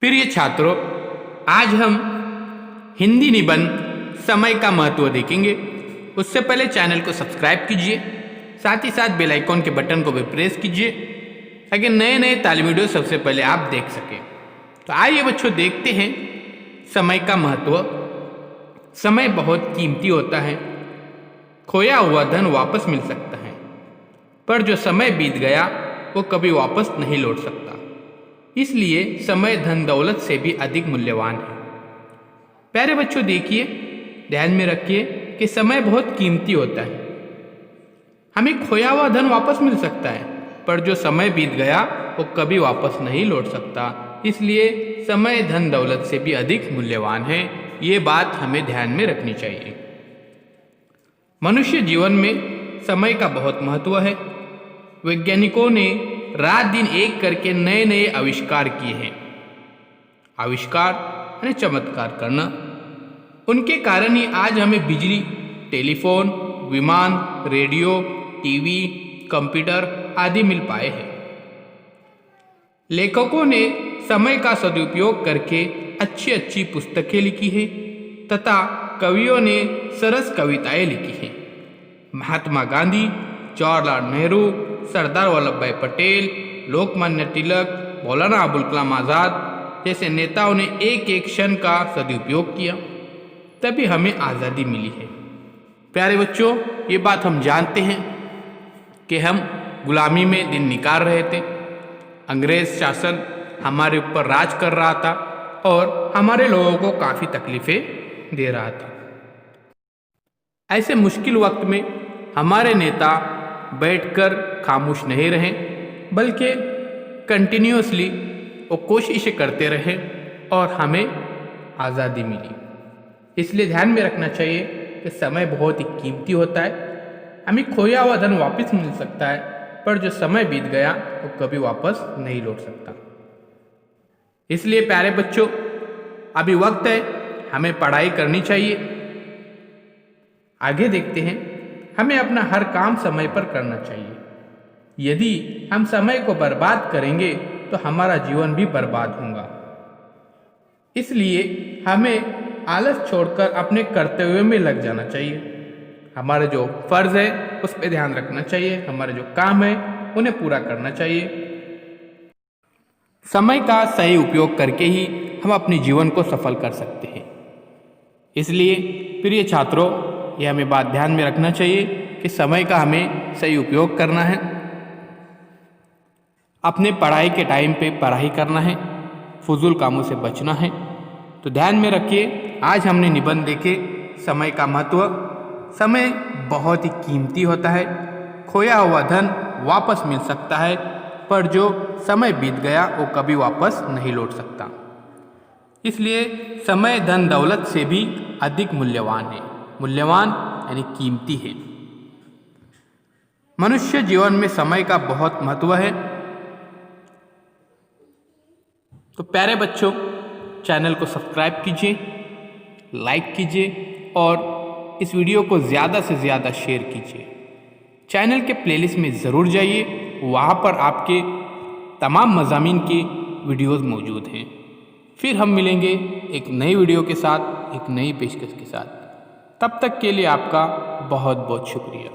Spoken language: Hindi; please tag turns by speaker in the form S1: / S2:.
S1: प्रिय छात्रों, आज हम हिंदी निबंध समय का महत्व देखेंगे। उससे पहले चैनल को सब्सक्राइब कीजिए, साथ ही साथ बेल आइकॉन के बटन को भी प्रेस कीजिए ताकि नए नए तालीमी वीडियो सबसे पहले आप देख सकें। तो आइए बच्चों, देखते हैं समय का महत्व। समय बहुत कीमती होता है। खोया हुआ धन वापस मिल सकता है, पर जो समय बीत गया वो कभी वापस नहीं लौट सकता। इसलिए समय धन दौलत से भी अधिक मूल्यवान है। प्यारे बच्चों, देखिए, ध्यान में रखिए कि समय बहुत कीमती होता है। हमें खोया हुआ धन वापस मिल सकता है, पर जो समय बीत गया वो कभी वापस नहीं लौट सकता। इसलिए समय धन दौलत से भी अधिक मूल्यवान है। ये बात हमें ध्यान में रखनी चाहिए। मनुष्य जीवन में समय का बहुत महत्व है। वैज्ञानिकों ने रात दिन एक करके नए नए आविष्कार किए हैं। आविष्कार यानी चमत्कार करना। उनके कारण ही आज हमें बिजली, टेलीफोन, विमान, रेडियो, टीवी, कंप्यूटर आदि मिल पाए हैं। लेखकों ने समय का सदुपयोग करके अच्छी अच्छी पुस्तकें लिखी हैं तथा कवियों ने सरस कविताएं लिखी हैं। महात्मा गांधी, जवाहरलाल नेहरू, सरदार वल्लभ भाई पटेल, लोकमान्य तिलक, मौलाना अबुल कलाम आज़ाद जैसे नेताओं ने एक एक क्षण का सदुपयोग किया, तभी हमें आज़ादी मिली है। प्यारे बच्चों, ये बात हम जानते हैं कि हम गुलामी में दिन निकाल रहे थे। अंग्रेज शासन हमारे ऊपर राज कर रहा था और हमारे लोगों को काफ़ी तकलीफ़ें दे रहा था। ऐसे मुश्किल वक्त में हमारे नेता बैठकर खामोश नहीं रहे, बल्कि कंटिन्यूअसली वो कोशिशें करते रहे और हमें आज़ादी मिली। इसलिए ध्यान में रखना चाहिए कि समय बहुत ही कीमती होता है। हमें खोया हुआ धन वापस मिल सकता है, पर जो समय बीत गया वो कभी वापस नहीं लौट सकता। इसलिए प्यारे बच्चों, अभी वक्त है, हमें पढ़ाई करनी चाहिए। आगे देखते हैं, हमें अपना हर काम समय पर करना चाहिए। यदि हम समय को बर्बाद करेंगे तो हमारा जीवन भी बर्बाद होगा। इसलिए हमें आलस छोड़कर अपने कर्तव्यों में लग जाना चाहिए। हमारे जो फर्ज है उस पर ध्यान रखना चाहिए। हमारे जो काम है उन्हें पूरा करना चाहिए। समय का सही उपयोग करके ही हम अपने जीवन को सफल कर सकते हैं। इसलिए प्रिय छात्रों, यह हमें बात ध्यान में रखना चाहिए कि समय का हमें सही उपयोग करना है। अपने पढ़ाई के टाइम पे पढ़ाई करना है, फजूल कामों से बचना है। तो ध्यान में रखिए, आज हमने निबंध देखे समय का महत्व। समय बहुत ही कीमती होता है। खोया हुआ धन वापस मिल सकता है, पर जो समय बीत गया वो कभी वापस नहीं लौट सकता। इसलिए समय धन दौलत से भी अधिक मूल्यवान है। मूल्यवान यानी कीमती है। मनुष्य जीवन में समय का बहुत महत्व है। तो प्यारे बच्चों, चैनल को सब्सक्राइब कीजिए, लाइक कीजिए और इस वीडियो को ज़्यादा से ज़्यादा शेयर कीजिए। चैनल के प्लेलिस्ट में ज़रूर जाइए, वहाँ पर आपके तमाम मज़ामीन की वीडियोज़ मौजूद हैं। फिर हम मिलेंगे एक नई वीडियो के साथ, एक नई पेशकश के साथ। तब तक के लिए आपका बहुत बहुत शुक्रिया।